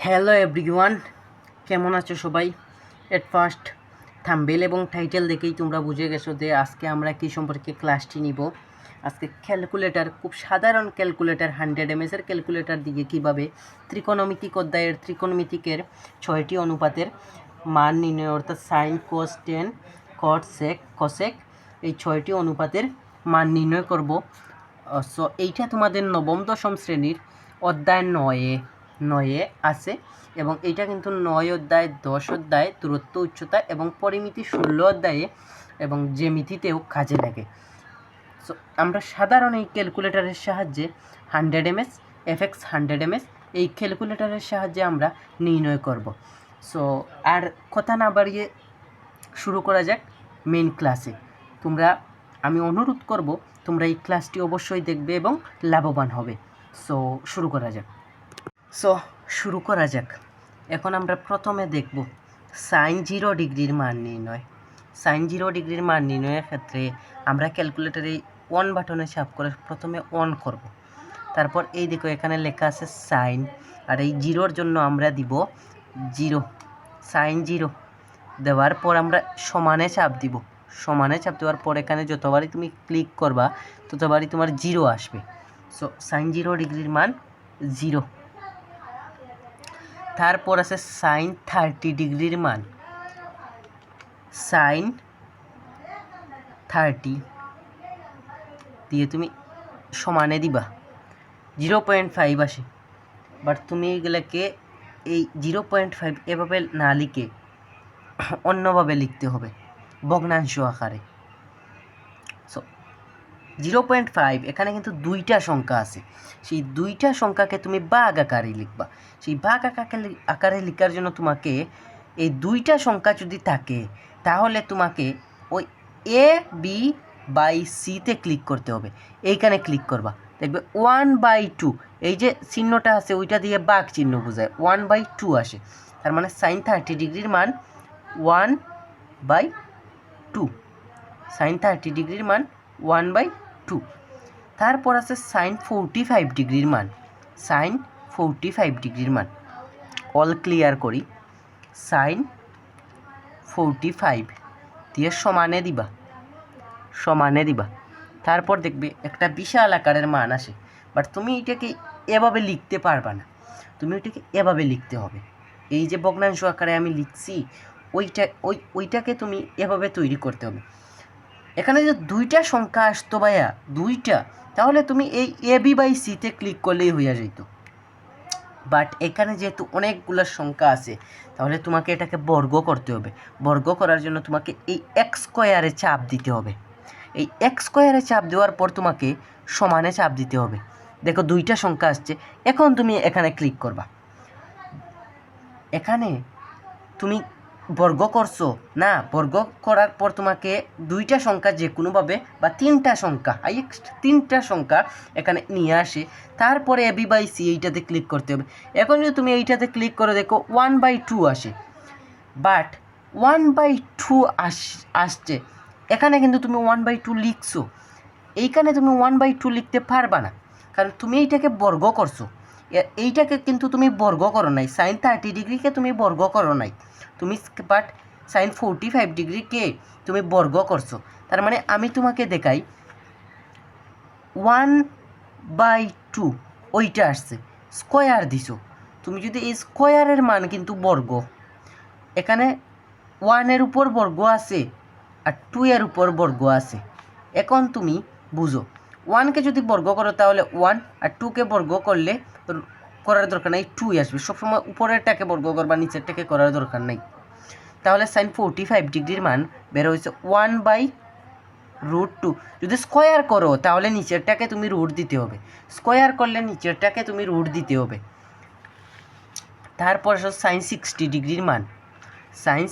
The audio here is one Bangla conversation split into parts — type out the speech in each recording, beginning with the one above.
হ্যালো এভরিওয়ান, কেমন আছো সবাই? এট ফার্স্ট থাম্বনেল এবং টাইটেল দেখেই তোমরা বুঝে গেছো যে আজকে আমরা কী সম্পর্কে ক্লাসটি নিব। আজকে ক্যালকুলেটর, খুব সাধারণ ক্যালকুলেটর, 100 MS ক্যালকুলেটর দিকে কীভাবে ত্রিকোণমিতিক অধ্যায়ের ত্রিকোণমিতিকের 6টি অনুপাতের মান নির্ণয়, অর্থাৎ sign, cos, ten, cot, sec, cosec, এই 6টি অনুপাতের মান নির্ণয় করব। সো এইটা তোমাদের নবম দশম শ্রেণীর অধ্যায় নয়ে আছে এবং এইটা কিন্তু 9 অধ্যায়, 10 অধ্যায়, দূরত্ব, উচ্চতা এবং পরিমিতি 16 অধ্যায়ে এবং জ্যামিতিতেও কাজে লাগে। সো আমরা সাধারণ এই ক্যালকুলেটরের সাহায্যে 100 MS, FX 100 MS এই ক্যালকুলেটরের সাহায্যে আমরা নির্ণয় করব। সো আর কথা না বাড়িয়ে শুরু করা যাক মেইন ক্লাসে। আমি অনুরোধ করব তোমরা এই ক্লাসটি অবশ্যই দেখবে এবং লাভবান হবে। সো শুরু করা যাক। এখন আমরা প্রথমে দেখব সাইন 0 ডিগ্রির মান নির্ণয়। সাইন 0 ডিগ্রির মান নির্ণয়ের ক্ষেত্রে আমরা ক্যালকুলেটরে অন বাটনে চাপ করে প্রথমে অন করব। তারপর এই দেখো এখানে লেখা আছে সাইন, আর এই জিরোর জন্য আমরা দিব 0, সাইন 0 দেওয়ার পর আমরা সমানে চাপ দিব। সমানে চাপ দেওয়ার পর এখানে যতবারই তুমি ক্লিক করবা ততবারই তোমার 0 আসবে। সো সাইন 0 ডিগ্রির মান 0। তারপর আছে সাইন 30 ডিগ্রির মান। সাইন 30 দিয়ে তুমি সমানে দিবা, 0.5 আসে। বাট তুমি এগুলোকে এই 0.5 এভাবে না লিখে অন্যভাবে লিখতে হবে, ভগ্নাংশ আকারে। সো 0.5 এখানে কিন্তু দুইটা সংখ্যা আছে, সেই দুইটা সংখ্যাকে তুমি ভাগ আকারে লিখবা। সেই ভাগ আকারে লেখার জন্য তোমাকে এই দুইটা সংখ্যা যদি থাকে তাহলে তোমাকে ওই A/B/Cতে ক্লিক করতে হবে। এইখানে ক্লিক করবা, দেখবে 1/2 এই যে চিহ্নটা আছে ওইটা দিয়ে ভাগ চিহ্ন বোঝায়, 1/2 আসে। তার মানে সাইন 30 ডিগ্রির মান 1/2। সাইন 30 ডিগ্রির মান 1/2। তারপর আছে সাইন 45 ডিগ্রির মান। সাইন 45 ডিগ্রির মান অল ক্লিয়ার করি। সাইন 45 দিয়ে সমানে দিবা। তারপর দেখবে একটা বিশাল আকারের মান আসে, বাট তুমি এটাকে এভাবে লিখতে পারবা না, তুমি ওইটাকে এভাবে লিখতে হবে। এই যে ভগ্নাংশ আকারে আমি লিখছি ওইটাকে তুমি এভাবে তৈরি করতে হবে। এখানে যে দুইটা সংখ্যা আসতো ভাইয়া, দুইটা, তাহলে তুমি এই A/B/Cতে ক্লিক করলেই হইয়া যেত। বাট এখানে যেহেতু অনেকগুলো সংখ্যা আছে তাহলে তোমাকে এটাকে বর্গ করতে হবে। বর্গ করার জন্য তোমাকে এই এক্স স্কোয়ারে চাপ দিতে হবে। এই এক্স স্কোয়ারে চাপ দেওয়ার পর তোমাকে সমানে চাপ দিতে হবে। দেখো দুইটা সংখ্যা আসছে, এখন তুমি এখানে ক্লিক করবা। এখানে তুমি বর্গ করছো না, বর্গ করার পর তোমাকে দুইটা সংখ্যা যে কোনোভাবে বা তিনটা সংখ্যা এখানে নিয়ে আসে। তারপরে A/B/C এইটাতে ক্লিক করতে হবে। এখন যদি তুমি এইটাতে ক্লিক করে দেখো 1/2 আসে, বাট 1/2 আসছে, এখানে কিন্তু তুমি 1/2 লিখছো, এইখানে তুমি 1/2 লিখতে পারবা না, কারণ তুমি এইটাকে বর্গ করছো। এইটাকে কিন্তু তুমি বর্গ করো নাই, সাইন 30 ডিগ্রিকে তুমি বর্গ করো নাই, তুমি বাট সাইন 45 ডিগ্রিকে তুমি বর্গ করছো। তার মানে আমি তোমাকে দেখাই 1/2 ওইটা আসছে, স্কোয়ার দিছো। তুমি যদি এই স্কোয়ারের মান কিন্তু বর্গ, এখানে 1-এর উপর বর্গ আছে আর 2-এর উপর বর্গ আছে। এখন তুমি বুঝো, 1কে যদি বর্গ করো তাহলে 1, আর 2কে বর্গ করলে করার দরকার নাই, 2 আসবে। সবসময় উপরেরটাকে বর্গ করবা, নিচেরটাকে করার দরকার নাই। তাহলে সাইন 45 ডিগ্রির মান বের হয়েছে 1/√2। যদি স্কোয়ার করো তাহলে নিচেরটাকে তুমি রুট দিতে হবে, স্কোয়ার করলে নিচেরটাকে তুমি রুট দিতে হবে। তারপর সাইন 60 ডিগ্রির মান। সাইন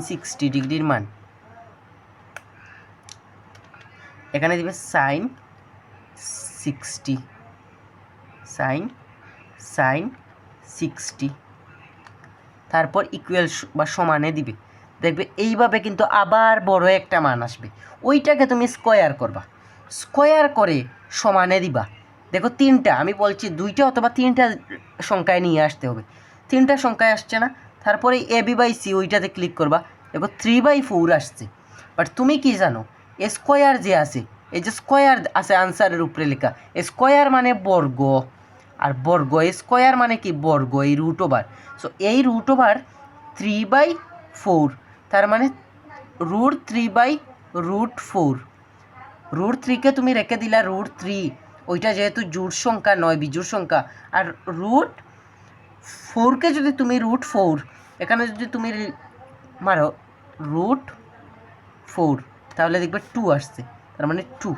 60 ডিগ্রির মান এখানে দিবে সাইন 60, তারপর ইকুয়াল বা সমানে দিবে। দেখবে এইভাবে কিন্তু আবার বড় একটা মান আসবে, ওইটাকে তুমি স্কোয়ার করবা, স্কোয়ার করে সমানে দিবা। দেখো তিনটা, আমি বলছি দুইটা অথবা তিনটা সংখ্যায় নিয়ে আসতে হবে। 3টা সংখ্যায় আসছে না, তারপরে AB/C ওইটাতে ক্লিক করবা, দেখো 3/4 আসছে। বাট তুমি কি জানো, স্কোয়ার যে আছে, এই যে স্কোয়ার আছে আনসারের উপরে লেখা, স্কোয়ার মানে বর্গ, আর বর্গ স্কোয়ার মানে কি বর্গ, এই রুট ওভার। সো এই রুট ওভার 3/4, তার মানে √3/√4। √3কে তুমি রেখে দিলা √3, ওইটা যেহেতু জোড় সংখ্যা নয় বিজোড় সংখ্যা। আর √4কে যদি তুমি √4 এখানে যদি তুমি মারো √4, তাহলে দেখবে 2 আসছে, তার মানে 2।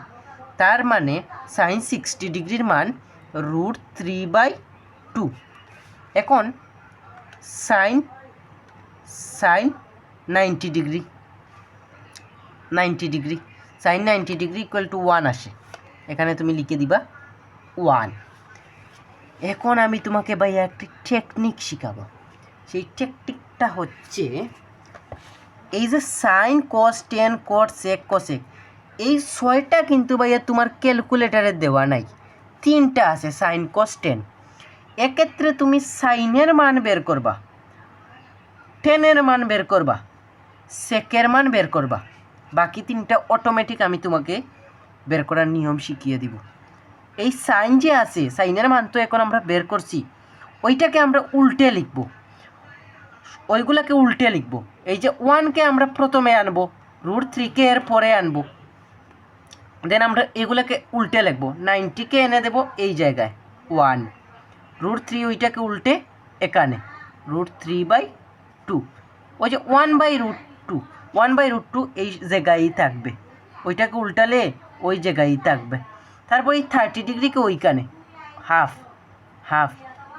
তার মানে sin 60 ডিগ্রির মান √3/2। এখন sin 90 degree, sin 90 degree equal two 1 আসে, এখানে তুমি লিখে দিবা 1। এখন আমি তোমাকে ভাইয়া একটি টেকনিক শিখাবো। সেই টেকনিকটা হচ্ছে এই যে sine cos tan cot sec cosec, এই 6টা কিন্তু ভাইয়া তোমার ক্যালকুলেটারে দেওয়া নাই, 3টা আছে সাইন কস টেন। এক্ষেত্রে তুমি সাইনের মান বের করবা, টেনের মান বের করবা, সেকের মান বের করবা, বাকি 3টা অটোমেটিক আমি তোমাকে বের করার নিয়ম শিখিয়ে দিব। এই সাইন যে আছে, সাইনের মান তো এখন আমরা বের করছি, ওইটাকে আমরা উল্টে লিখব, ওইগুলোকে উল্টে লিখব। এই যে 1কে আমরা প্রথমে আনবো, √3কে এর পরে আনবো, দেন আমরা এগুলোকে উল্টে লিখবো। 90কে এনে দেবো এই জায়গায় 1, √3 ওইটাকে উল্টে এখানে √3/2, ওই যে 1/√2 এই জায়গায়ই থাকবে, ওইটাকে উল্টালে ওই জায়গায়ই থাকবে। তারপর এই 30 ডিগ্রিকে ওইখানে হাফ,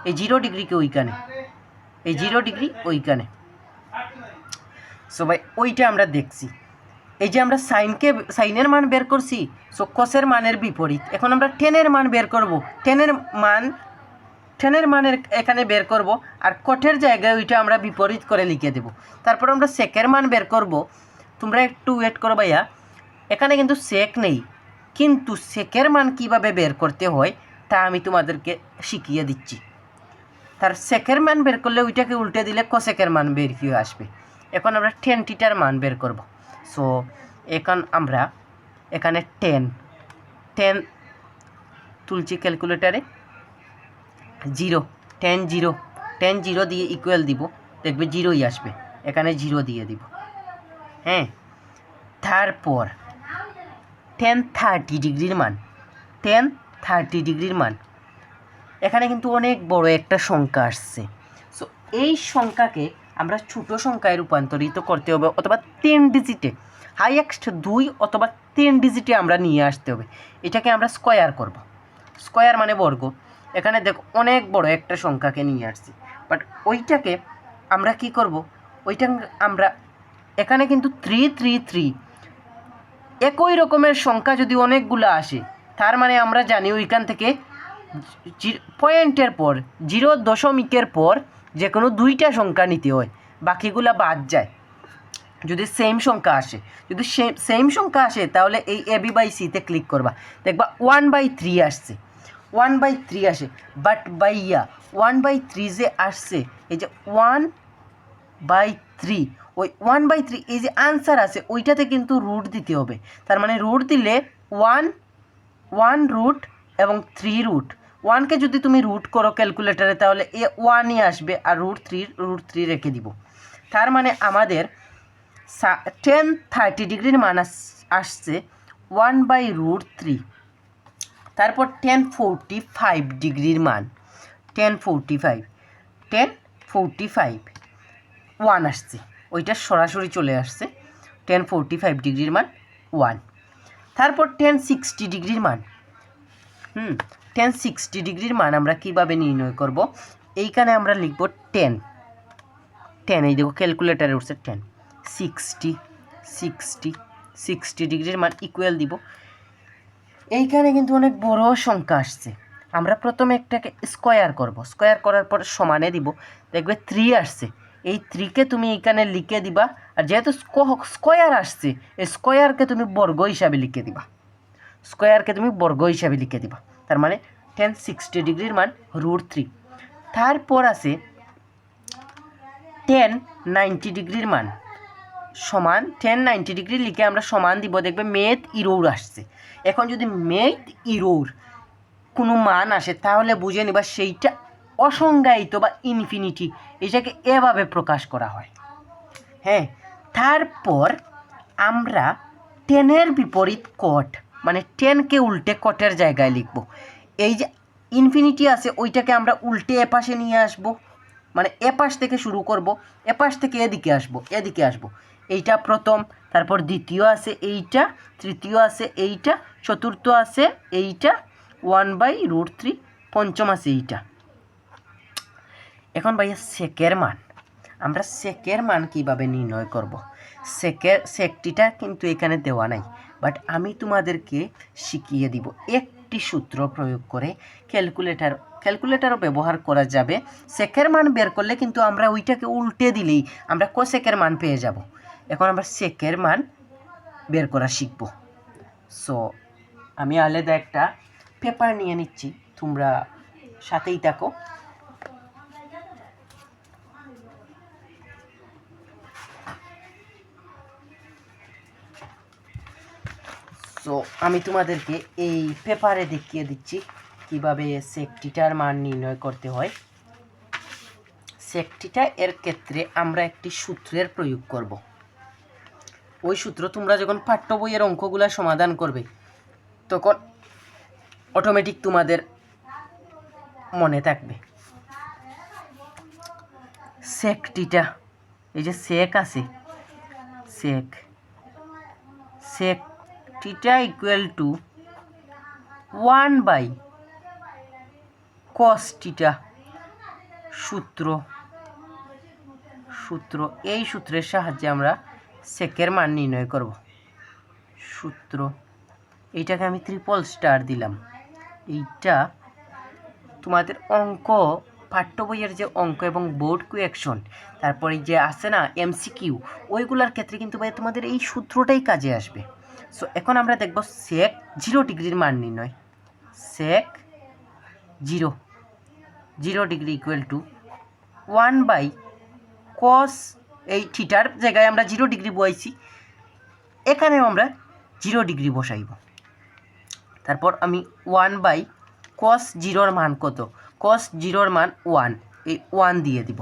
এই 0 ডিগ্রিকে ওইখানে, এই 0 ডিগ্রি ওইখানে। সো ভাই ওইটা আমরা দেখছি। এই যে আমরা সাইনের মান বের করছি, সো কসের মানের বিপরীত। এখন আমরা টেনের মান বের করব, টেনের মানের এখানে বের করব, আর কটের জায়গায় ওইটা আমরা বিপরীত করে লিখে দেব। তারপর আমরা সেকের মান বের করব। তোমরা একটু ওয়েট করো ভাইয়া, এখানে কিন্তু সেক নেই, কিন্তু সেকের মান কিভাবে বের করতে হয় তা আমি তোমাদেরকে শিখিয়ে দিচ্ছি। তার সেকের মান বের করলে ওইটাকে উল্টে দিলে কসেকের মান বের হয়ে আসবে। এখন আমরা 10 থিটার মান বের করব। সো এখন আমরা এখানে 10 তুলছি ক্যালকুলেটারে, 10 জিরো দিয়ে ইকুয়াল দিব, দেখবে 0ই আসবে, এখানে 0 দিয়ে দিব। হ্যাঁ, তারপর 30 ডিগ্রির মান, এখানে কিন্তু অনেক বড় একটা সংখ্যা আসছে। সো এই সংখ্যাকে আমরা ছোট সংখ্যায় রূপান্তরিত করতে হবে, অথবা 3 ডিজিটে, হাইয়েস্ট 2 অথবা 3 ডিজিটে আমরা নিয়ে আসতে হবে। এটাকে আমরা স্কোয়ার করব, স্কোয়ার মানে বর্গ। এখানে দেখো অনেক বড় একটা সংখ্যাকে নিয়ে আসছি, বাট ওইটাকে আমরা কি করব, ওইটা আমরা এখানে কিন্তু 3 একই রকমের সংখ্যা যদি অনেকগুলো আসে, তার মানে আমরা জানি ওইখান থেকে পয়েন্টের পর 0.এর পর যে কোনো 2টা সংখ্যা নিতে হয়, বাকিগুলা বাদ যায় যদি সেম সংখ্যা আসে। যদি সেম সংখ্যা আসে তাহলে এই AB/Cতে ক্লিক করবা, দেখবা 1/3 আসছে, 1/3 আসে। বাট ভাইয়া 1/3 যে আসছে, এই যে 1/3, ওই 1/3 এই যে আনসার আছে ওইটাতে কিন্তু রুট দিতে হবে। তার মানে রুট দিলে 1 রুট এবং 3 রুট। 1কে যদি তুমি রুট করো ক্যালকুলেটারে তাহলে 1ই আসবে, আর √3 রেখে দিব। তার মানে আমাদের 30 ডিগ্রির মান আসছে 1/√3। তারপর 1045 ডিগ্রির মান, 1045 1 আসছে, ওইটা সরাসরি চলে আসছে, 1045 ডিগ্রির মান 1। তারপর 1060 ডিগ্রির মান, 1060 ডিগ্রির মান আমরা কীভাবে নির্ণয় করব, এইখানে আমরা লিখব 10, এই দেখো ক্যালকুলেটারে উঠছে 10, 60 ডিগ্রির মান ইকুয়াল দিব। এইখানে কিন্তু অনেক বড় সংখ্যা আসছে, আমরা প্রথমে একটাকে স্কোয়ার করব, স্কোয়ার করার পর সমানে দিব, দেখবে 3 আসছে, এই 3কে তুমি এইখানে লিখে দিবা। আর যেহেতু স্কোয়ার আসছে, এই স্কোয়ারকে তুমি বর্গ হিসাবে লিখে দিবা, তার মানে 1060 ডিগ্রির মান √3। তারপর আছে টেন 90 ডিগ্রির মান সমান 10 90 ডিগ্রি লিখে আমরা সমান দিব, দেখবে মেথ ইরোর আসছে। এখন যদি মেথ ইরোর কোনো মান আসে তাহলে বুঝে নিবা সেইটা অসংজ্ঞায়িত বা ইনফিনিটি, এটাকে এভাবে প্রকাশ করা হয়। হ্যাঁ, তারপর আমরা 10-এর বিপরীত কট, মানে 10কে উল্টে কটের জায়গায় লিখব। এই যে ইনফিনিটি আছে ওইটাকে আমরা উল্টে এপাশে নিয়ে আসব, মানে এপাশ থেকে শুরু করব, এপাশ থেকে এদিকে আসব। এইটা প্রথম, তারপর দ্বিতীয় আছে এইটা, তৃতীয় আছে এইটা, চতুর্থ আছে এইটা 1/√3, পঞ্চম আছে এইটা। এখন ভাইয়া সেকের মান, আমরা সেকের মান কিভাবে নির্ণয় করব? সেকটিটা কিন্তু এখানে দেওয়া নাই, বাট আমি তোমাদেরকে শিখিয়ে দিব একটি সূত্র প্রয়োগ করে। ক্যালকুলেটারও ব্যবহার করা যাবে। সেকের মান বের করলে কিন্তু আমরা ওইটাকে উল্টে দিলেই আমরা কোসেকের মান পেয়ে যাব। এখন আমরা সেকের মান বের করা শিখব। সো আমি আলাদা একটা পেপার নিয়ে নিচ্ছি, তোমরা সাথেই থাকো। সো আমি তোমাদেরকে এই পেপারে দেখিয়ে দিচ্ছি কিভাবে সেকটিটার মান নির্ণয় করতে হয়। সেকটিটা এর ক্ষেত্রে আমরা একটি সূত্রের প্রয়োগ করব। ওই সূত্র তোমরা যখন পাঠ্য বইয়ের অঙ্কগুলো সমাধান করবে তখন অটোমেটিক তোমাদের মনে থাকবে। সেকটিটা, এই যে সেক আছে, সেকটিটা ইকুয়াল টু 1/cos-θ সূত্র। এই সূত্রের সাহায্যে আমরা সেকের মান নির্ণয় করব। সূত্র এইটাকে আমি ট্রিপল স্টার দিলাম। এইটা তোমাদের অঙ্ক, পাঠ্য বইয়ের যে অঙ্ক এবং বোর্ড কোয়েকশন, তারপরে যে আছে না MCQ, ওইগুলোর ক্ষেত্রে কিন্তু ভাই তোমাদের এই সূত্রটাই কাজে আসবে। সো এখন আমরা দেখব সেক 0 ডিগ্রির মান নির্ণয়। সেক 0 ডিগ্রি ইকুয়াল টু 1/cos, এই থিটার জায়গায় আমরা 0 ডিগ্রি বসাইছি, এখানেও আমরা 0 ডিগ্রি বসাইব। তারপর আমি 1/cos 0-র মান কত? cos 0-র মান 1, এই 1 দিয়ে দিব।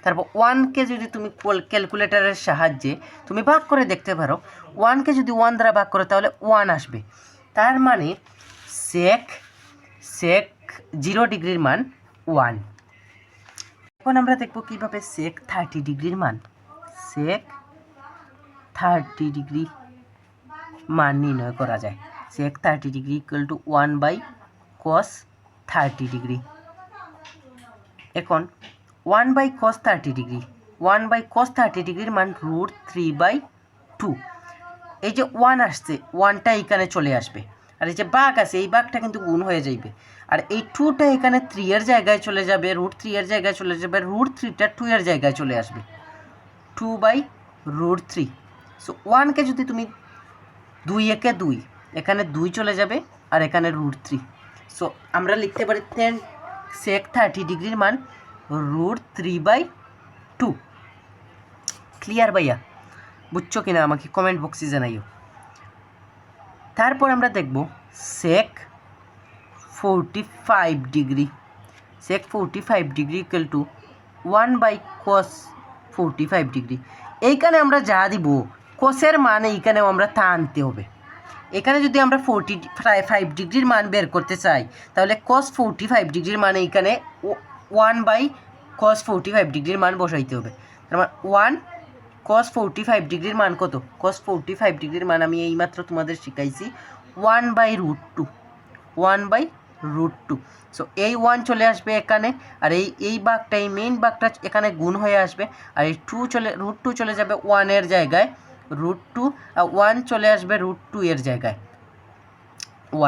তারপর 1কে যদি তুমি ক্যালকুলেটারের সাহায্যে তুমি ভাগ করে দেখতে পারো, 1কে যদি 1 দ্বারা ভাগ করো তাহলে 1 আসবে। তার মানে সেক 0 ডিগ্রির মান 1। এখন আমরা দেখব কিভাবে সেক 30 ডিগ্রির মান, সেক 30 ডিগ্রি মান নির্ণয় করা যায়। সেক 30 degree equal to 1/cos 30 degree. এখন 1/cos 30 ডিগ্রি, 1/cos 30 ডিগ্রির মান √3/2। এই যে 1 আসছে, 1টা এখানে চলে আসবে, আর এই যে ভাগ আছে এই ভাগটা কিন্তু গুণ হয়ে যাবে, আর এই 2টা এখানে 3-এর জায়গায় চলে যাবে, √3-এর জায়গায় চলে যাবে, √3টা 2-এর জায়গায় চলে আসবে, 2/√3। সো 1কে যদি তুমি 2 একে 2, এখানে 2 চলে যাবে আর এখানে √3। সো আমরা লিখতে পারি সেক 30 ডিগ্রির মান √3/2। ক্লিয়ার ভাইয়া? বুঝছো কিনা আমাকে কমেন্ট বক্সে জানাইও। তারপর আমরা দেখব sec 45 degree. Sec 45 degree equal to 1/cos 45 degree. এইখানে আমরা যা দিব কোসের মান এইখানেও আমরা তা আনতে হবে। এখানে যদি আমরা 45 ডিগ্রির মান বের করতে চাই তাহলে cos 45 ডিগ্রির মান এইখানে 1/cos 45 ডিগ্রির মান বসাইতে হবে। তার মানে 1/cos 45 ডিগ্রির মান কত? cos 45 ডিগ্রির মান আমি এইমাত্র তোমাদের শিখাইছি 1/√2, 1/√2। সো এই 1 চলে আসবে এখানে, আর এই ভাগটা, এই মেইন ভাগটা এখানে গুণ হয়ে আসবে, আর এই √2 চলে যাবে 1-এর জায়গায়, √2, আর 1 চলে আসবে √2 এর জায়গায়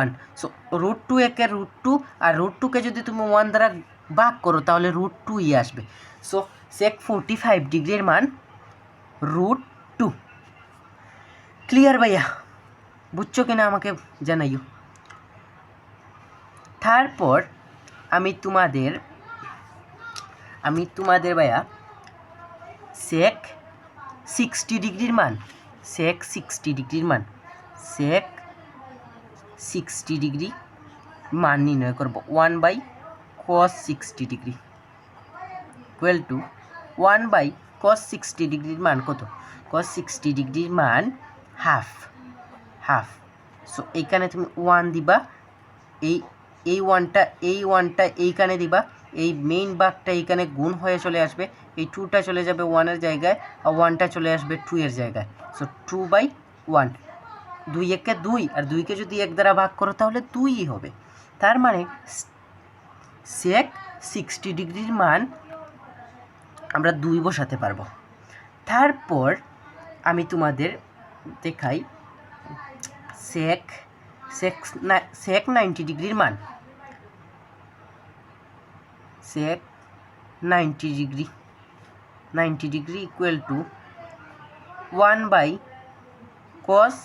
1। সো √2 একে √2, আর √2কে যদি তুমি 1 দ্বারা ভাগ করো তাহলে √2ই আসবে। সো সেক 45 ডিগ্রির মান √2। ক্লিয়ার ভাইয়া? বুঝছো কিনা আমাকে জানাইও। তারপর আমি তোমাদের আমি তোমাদের ভাইয়া সেক 60 ডিগ্রির মান সেক 60 ডিগ্রির মান সেক 60 ডিগ্রি মান নির্ণয় করব 1/cos 60 degree equal to 1/cos 60 ডিগ্রির মান কত? cos 60 ডিগ্রির মান হাফ হাফ। সো এইখানে তুমি 1 দিবা, এই ওয়ানটা এইখানে দিবা, এই মেইন ভাগটা এইখানে গুণ হয়ে চলে আসবে, এই 2টা চলে যাবে 1-এর জায়গায় আর 1টা চলে আসবে 2-এর জায়গায়। সো 2/1, 2 একে 2 আর 2কে যদি 1 দ্বারা ভাগ করো তাহলে 2ই হবে। তার মানে সেক 60 ডিগ্রির মান আমরা 2 বসাতে পারবো। তারপর আমি তোমাদের দেখাই সেক 90 ডিগ্রির মান সেক 90 degree equal to 1/cos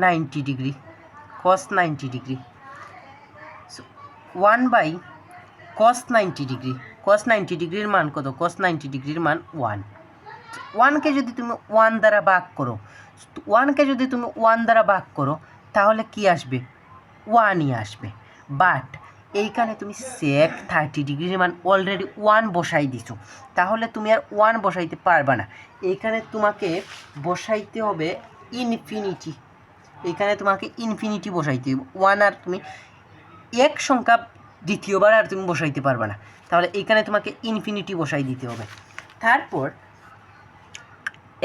90 degree cos 90 degree. So 1/cos 90 degree cos 90 ডিগ্রির মান কত? cos 90 ডিগ্রির মান 1। 1কে যদি তুমি 1 দ্বারা ভাগ করো তাহলে কি আসবে? 1ই আসবে। বাট এইখানে তুমি সেক 30 ডিগ্রির মান অলরেডি 1 বসাই দিছো, তাহলে তুমি আর 1 বসাইতে পারবে না। এইখানে তোমাকে বসাইতে হবে ইনফিনিটি, এইখানে তোমাকে ইনফিনিটি বসাইতে হবে। 1 আর তুমি এক সংখ্যা দ্বিতীয়বার আর তুমি বসাইতে পারবে না, তাহলে এইখানে তোমাকে ইনফিনিটি বসাই দিতে হবে। তারপর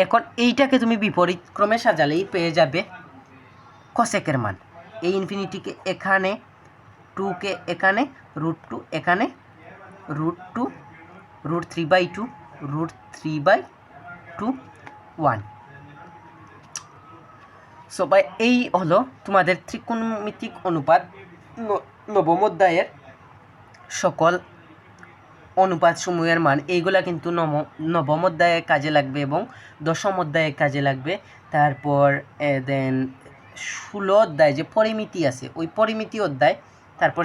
এখন এইটাকে তুমি বিপরীত ক্রমে সাজালেই পেয়ে যাবে কসেকের মান। এই ইনফিনিটিকে এখানে, 2কে এখানে, √2 এখানে, √2 √3/2 √3/2 1। সো ভাই এই হলো তোমাদের ত্রিকোণমিতিক অনুপাত নবম অধ্যায়ের সকল অনুপাত সমূহের মান। এইগুলা কিন্তু নবম অধ্যায়ে কাজে লাগবে এবং দশম অধ্যায়ে কাজে লাগবে। তারপর দেন 16 অধ্যায় যে পরিমিতি আছে, ওই পরিমিতি অধ্যায়, তারপর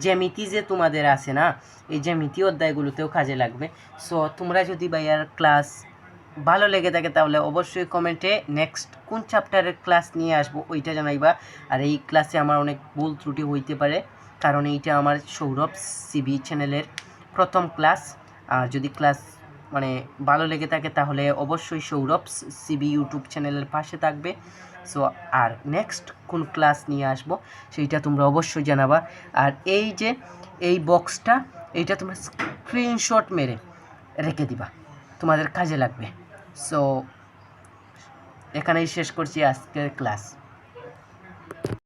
জ্যামিতি যে তোমাদের আছে না, এই জ্যামিতি অধ্যায়গুলোতেও কাজে লাগবে। সো তোমরা যদি ভাইয়ার ক্লাস ভালো লেগে থাকে তাহলে অবশ্যই কমেন্টে নেক্সট কোন চ্যাপ্টারের ক্লাস নিয়ে আসবো ওইটা জানাইবা। আর এই ক্লাসে আমার অনেক ভুল ত্রুটি হইতে পারে, কারণ এইটা আমার সৌরভ সিবি চ্যানেলের প্রথম ক্লাস। আর যদি ক্লাস ভালো লেগে থাকে তাহলে অবশ্যই সৌরভ সিবি ইউটিউব চ্যানেলের পাশে থাকবে। সো আর নেক্সট কোন ক্লাস নিয়ে আসবো সেইটা তোমরা অবশ্যই জানাবা। আর এই যে এই বক্সটা, এইটা তোমরা স্ক্রিনশট মেরে রেখে দিবা, তোমাদের কাজে লাগবে। সো এখানেই শেষ করছি আজকের ক্লাস।